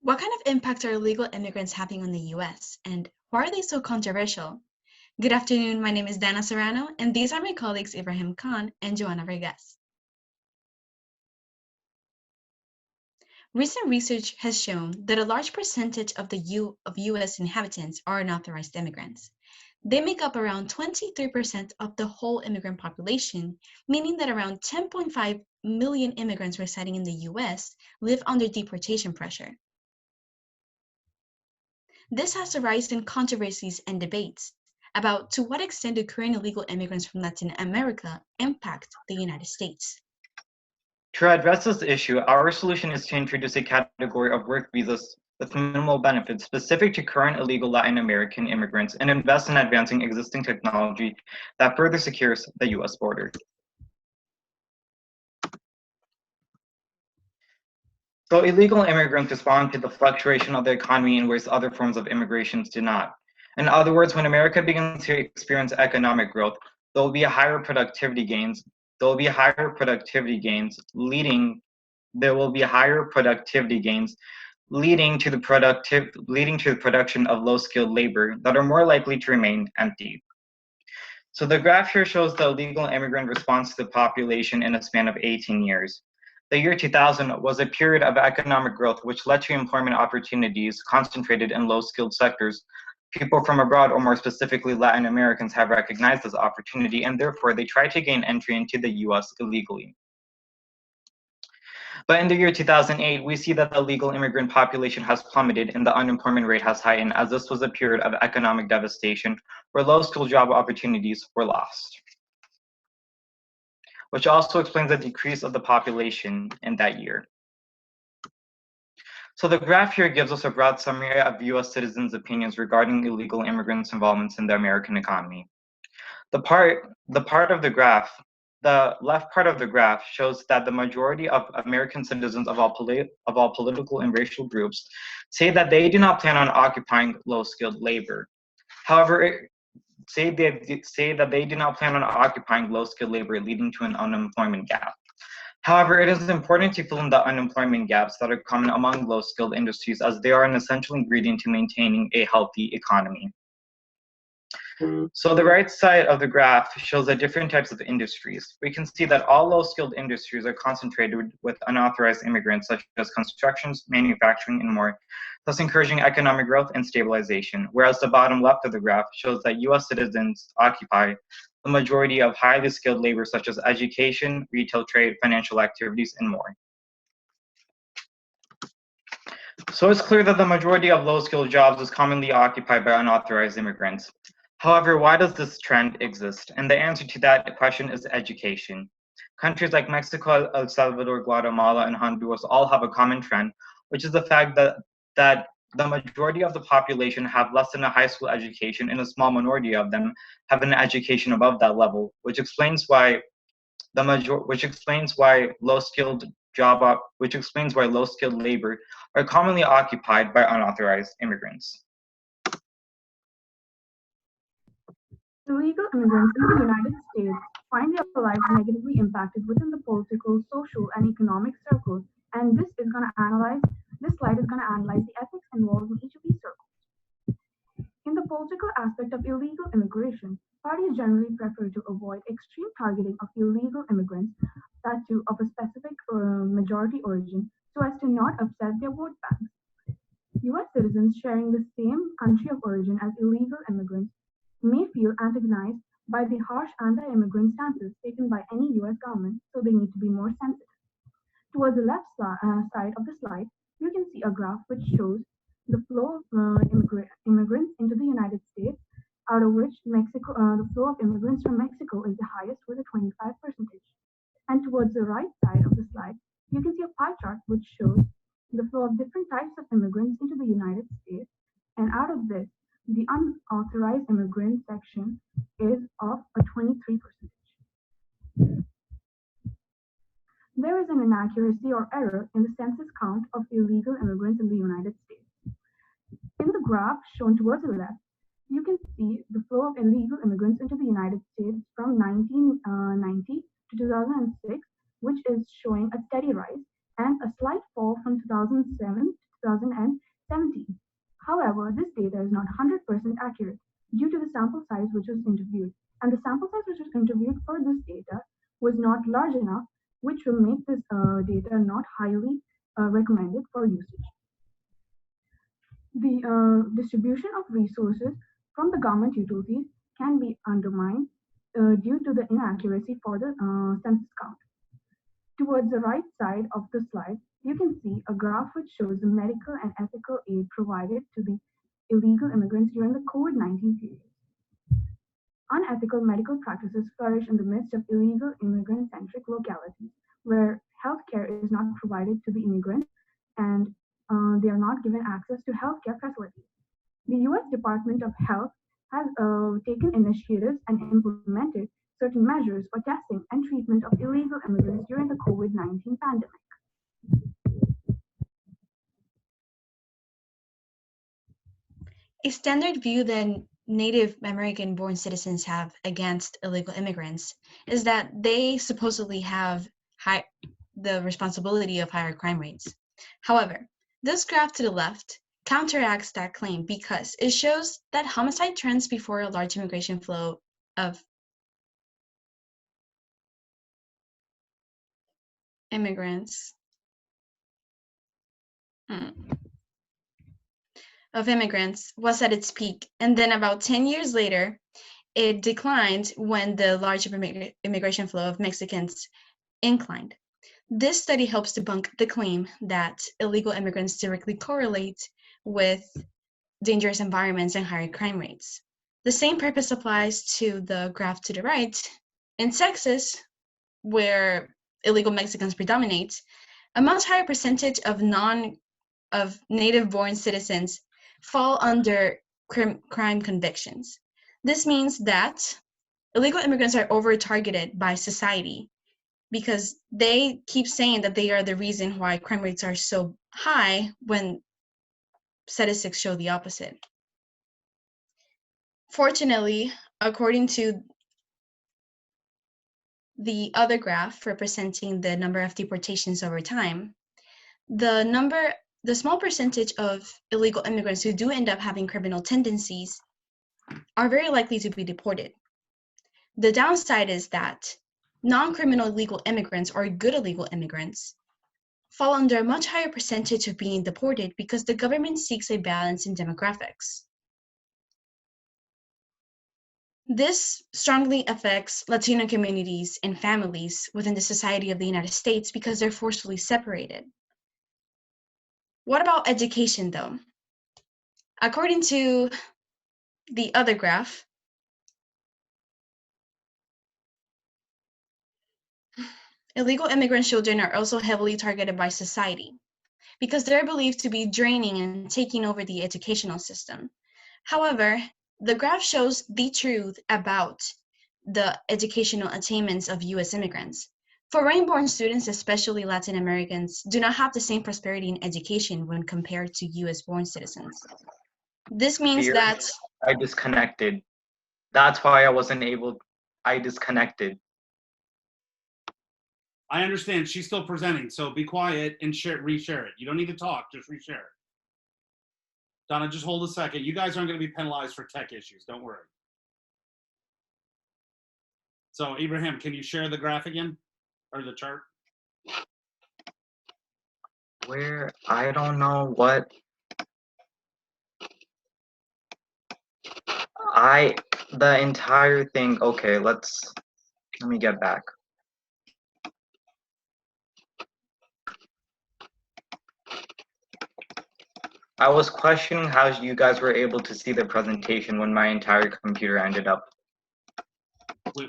What kind of impacts are illegal immigrants having on the US, and why are they so controversial? Good afternoon, my name is Dana Serrano, and these are my colleagues Ibrahim Khan and Joanna Vargas. Recent research has shown that a large percentage of US inhabitants are unauthorized immigrants. They make up around 23% of the whole immigrant population, meaning that around 10.5 million immigrants residing in the US live under deportation pressure. This has arisen controversies and debates about to what extent do current illegal immigrants from Latin America impact the United States. To address this issue, our solution is to introduce a category of work visas with minimal benefits specific to current illegal Latin American immigrants and invest in advancing existing technology that further secures the US border. So illegal immigrants respond to the fluctuation of the economy in ways other forms of immigration do not. In other words, when America begins to experience economic growth, there will be higher productivity gains. There will be higher productivity gains leading to the production of low-skilled labor that are more likely to remain empty. So the graph here shows the illegal immigrant response to the population in a span of 18 years. The year 2000 was a period of economic growth which led to employment opportunities concentrated in low-skilled sectors. People from abroad, or more specifically Latin Americans, have recognized this opportunity, and therefore they try to gain entry into the US illegally. But in the year 2008, we see that the legal immigrant population has plummeted and the unemployment rate has heightened, as this was a period of economic devastation where low-skilled job opportunities were lost, which also explains the decrease of the population in that year. So the graph here gives us a broad summary of US citizens' opinions regarding illegal immigrants' involvements in the American economy. The left part of the graph shows that the majority of American citizens of all political and racial groups say that they do not plan on occupying low-skilled labor. However, say that they do not plan on occupying low-skilled labor, leading to an unemployment gap. However, it is important to fill in the unemployment gaps that are common among low-skilled industries, as they are an essential ingredient to maintaining a healthy economy. So the right side of the graph shows the different types of industries. We can see that all low-skilled industries are concentrated with unauthorized immigrants, such as constructions, manufacturing, and more, thus encouraging economic growth and stabilization, whereas the bottom left of the graph shows that US citizens occupy the majority of highly skilled labor, such as education, retail trade, financial activities, and more. So it's clear that the majority of low-skilled jobs is commonly occupied by unauthorized immigrants. However, why does this trend exist? And the answer to that question is education. Countries like Mexico, El Salvador, Guatemala, and Honduras all have a common trend, which is the fact that the majority of the population have less than a high school education, and a small minority of them have an education above that level, which explains why low-skilled labor are commonly occupied by unauthorized immigrants. Illegal immigrants in the United States find their lives negatively impacted within the political, social, and economic circles, and this slide is going to analyze the ethics involved in each of these circles. In the political aspect of illegal immigration, parties generally prefer to avoid extreme targeting of illegal immigrants, that too of a specific majority origin, so as to not upset their vote banks. US citizens sharing the same country of origin as illegal immigrants may feel antagonized by the harsh anti-immigrant stances taken by any US government, so they need to be more sensitive. Towards the left side of the slide, you can see a graph which shows the flow of immigrants into the United States, out of which the flow of immigrants from Mexico is the highest with a 25%. And towards the right side of the slide, you can see a pie chart which shows the flow of different types of immigrants into the United States, and out of this, the unauthorized immigrant section is of a 23%. There is an inaccuracy or error in the census count of illegal immigrants in the United States. In the graph shown towards the left, you can see the flow of illegal immigrants into the United States from 1990 to 2006, which is showing a steady rise, and a slight fall from 2007 2017. However, this data is not 100% accurate due to the sample size which was interviewed. And the sample size which was interviewed for this data was not large enough, which will make this data not highly recommended for usage. The distribution of resources from the government utilities can be undermined due to the inaccuracy for the census count. Towards the right side of the slide, you can see a graph which shows the medical and ethical aid provided to the illegal immigrants during the COVID-19 period. Unethical medical practices flourish in the midst of illegal immigrant-centric localities where healthcare is not provided to the immigrants and they are not given access to healthcare facilities. The U.S. Department of Health has taken initiatives and implemented certain measures for testing and treatment of illegal immigrants during the COVID-19 pandemic. A standard view that Native American-born citizens have against illegal immigrants is that they supposedly have the responsibility of higher crime rates. However, this graph to the left counteracts that claim because it shows that homicide trends before a large immigration flow of immigrants was at its peak, and then about 10 years later, it declined when the large immigration flow of Mexicans inclined. This study helps debunk the claim that illegal immigrants directly correlate with dangerous environments and higher crime rates. The same purpose applies to the graph to the right. In Texas, where illegal Mexicans predominate, a much higher percentage of native-born citizens fall under crime convictions. This means that illegal immigrants are over-targeted by society because they keep saying that they are the reason why crime rates are so high when statistics show the opposite. Fortunately, according to the other graph representing the number of deportations over time, the small percentage of illegal immigrants who do end up having criminal tendencies are very likely to be deported. The downside is that non-criminal illegal immigrants or good illegal immigrants fall under a much higher percentage of being deported because the government seeks a balance in demographics. This strongly affects Latino communities and families within the society of the United States because they're forcefully separated. What about education, though? According to the other graph, illegal immigrant children are also heavily targeted by society because they're believed to be draining and taking over the educational system. However, the graph shows the truth about the educational attainments of U.S. immigrants. Foreign-born students, especially Latin Americans, do not have the same prosperity in education when compared to U.S.-born citizens. This means that I disconnected. That's why I wasn't able. I disconnected. I understand she's still presenting, so be quiet and reshare it. You don't need to talk, just reshare it. Donna, just hold a second. You guys aren't going to be penalized for tech issues. Don't worry. So, Ibrahim, can you share the graph again? Or the chart? Where? I don't know what. The entire thing. Okay, let me get back. I was questioning how you guys were able to see the presentation when my entire computer ended up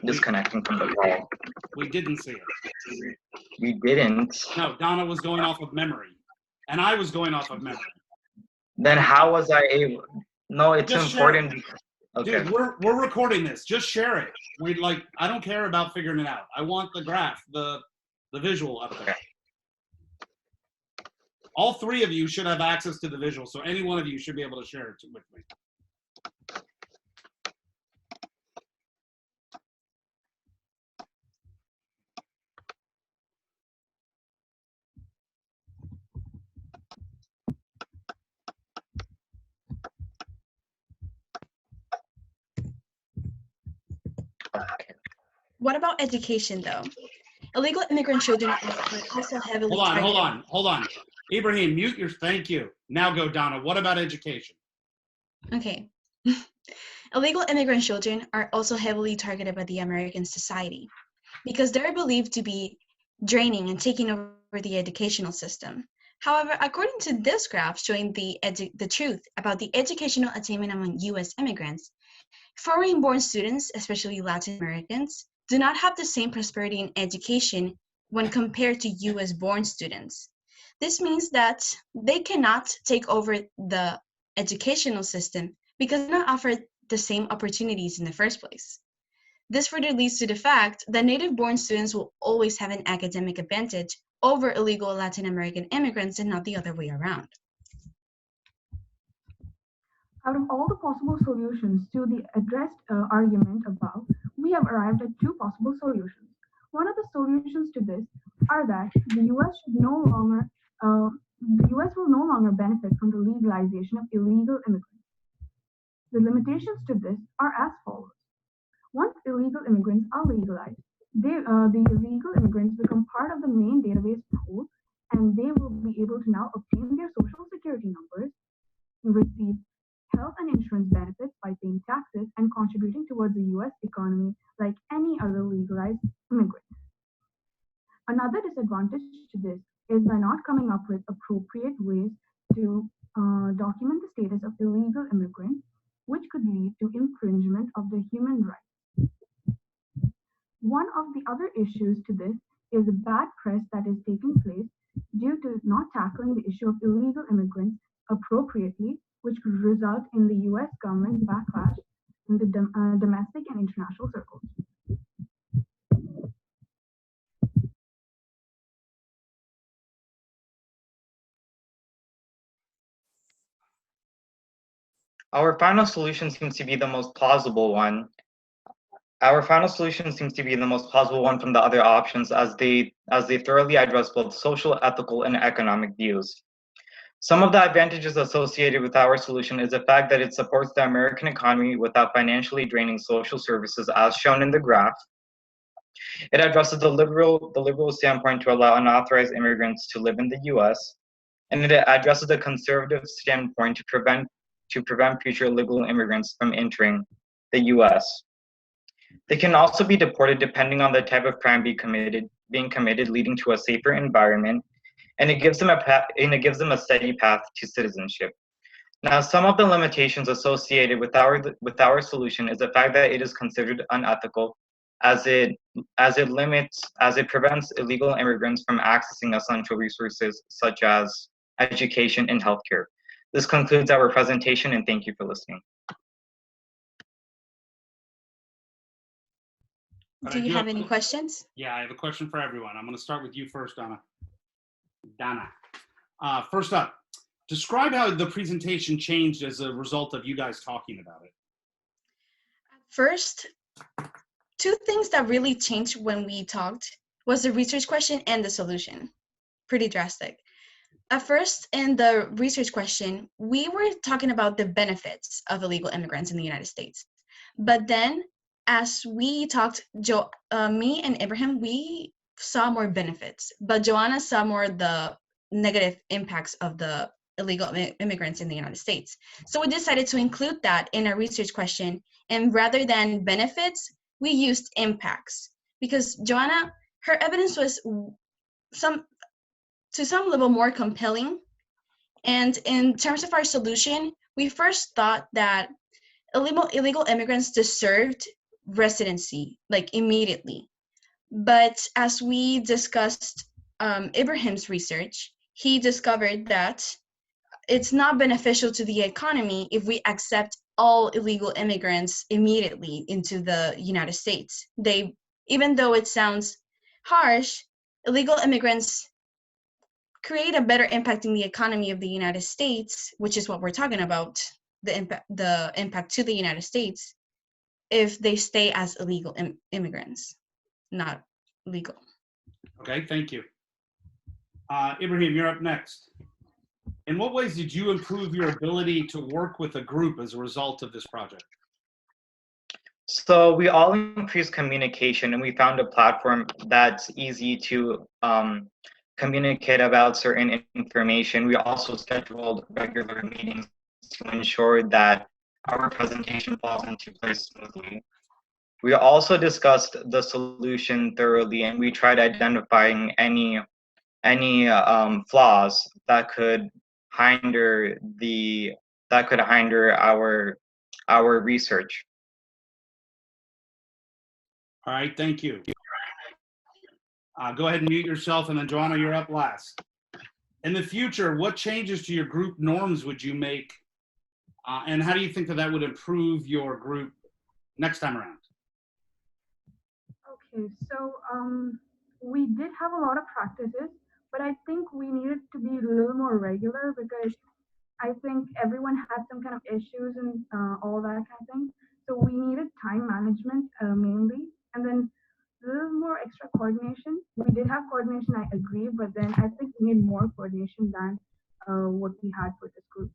disconnecting from the call. We didn't see it. You didn't? No, Donna was going off of memory. And I was going off of memory. Then how was I able? No, it's just important. Okay. Dude, we're recording this. Just share it. I don't care about figuring it out. I want the graph, the visual of it. Okay. All three of you should have access to the visual, so any one of you should be able to share it with me. What about education, though? Illegal immigrant children are also heavily targeted. Hold on. Ibrahim, mute your, thank you. Now go, Donna. What about education? Okay. Illegal immigrant children are also heavily targeted by the American society because they're believed to be draining and taking over the educational system. However, according to this graph showing the truth about the educational attainment among U.S. immigrants, foreign-born students, especially Latin Americans, do not have the same prosperity in education when compared to US-born students. This means that they cannot take over the educational system because they're not offered the same opportunities in the first place. This further leads to the fact that native-born students will always have an academic advantage over illegal Latin American immigrants and not the other way around. Out of all the possible solutions to the addressed argument above, we have arrived at two possible solutions. One of the solutions to this are that the U.S. will no longer benefit from the legalization of illegal immigrants. The limitations to this are as follows. Once illegal immigrants are legalized, the illegal immigrants become part of the main database pool, and they will be able to now obtain their social security numbers, receive health and insurance benefits by paying taxes and contributing towards the U.S. economy like any other legalized immigrant. Another disadvantage to this is by not coming up with appropriate ways to document the status of illegal immigrants, which could lead to infringement of their human rights. One of the other issues to this is the bad press that is taking place due to not tackling the issue of illegal immigrants appropriately, which could result in the U.S. government backlash in the domestic and international circles. Our final solution seems to be the most plausible one. Our final solution seems to be the most plausible one from the other options as they thoroughly address both social, ethical, and economic views. Some of the advantages associated with our solution is the fact that it supports the American economy without financially draining social services as shown in the graph. It addresses the liberal standpoint to allow unauthorized immigrants to live in the US, and it addresses the conservative standpoint to prevent future illegal immigrants from entering the US. They can also be deported depending on the type of crime being committed, leading to a safer environment, and it gives them a steady path to citizenship. Now, some of the limitations associated with our solution is the fact that it is considered unethical, as it prevents illegal immigrants from accessing essential resources such as education and healthcare. This concludes our presentation, and thank you for listening. Do you have any questions? Yeah, I have a question for everyone. I'm going to start with you first, Donna. First up, describe how the presentation changed as a result of you guys talking about it. First, two things that really changed when we talked was the research question and the solution. Pretty drastic. At first, in the research question, we were talking about the benefits of illegal immigrants in the United States. But then, as we talked, me and Ibrahim, we saw more benefits, but Joanna saw more the negative impacts of the illegal immigrants in the United States. So we decided to include that in our research question, and rather than benefits, we used impacts, because Joanna, her evidence was to some level more compelling. And in terms of our solution, we first thought that illegal immigrants deserved residency, like immediately. But as we discussed Ibrahim's research, he discovered that it's not beneficial to the economy if we accept all illegal immigrants immediately into the United States. Even though it sounds harsh, illegal immigrants create a better impact in the economy of the United States, which is what we're talking about, the impact to the United States, if they stay as illegal immigrants, not legal. Okay, thank you. Ibrahim, you're up next. In what ways did you improve your ability to work with a group as a result of this project? So we all increased communication, and we found a platform that's easy to communicate about certain information. We also scheduled regular meetings to ensure that our presentation falls into place smoothly. We also discussed the solution thoroughly, and we tried identifying any flaws that could hinder the that could hinder our research. All right, thank you. Go ahead and mute yourself, and then Joanna, you're up last. In the future, what changes to your group norms would you make, and how do you think that would improve your group next time around? Okay, so we did have a lot of practices, but I think we needed to be a little more regular because I think everyone had some kind of issues and all that kind of thing. So we needed time management mainly, and then a little more extra coordination. We did have coordination, I agree, but then I think we need more coordination than what we had for this group.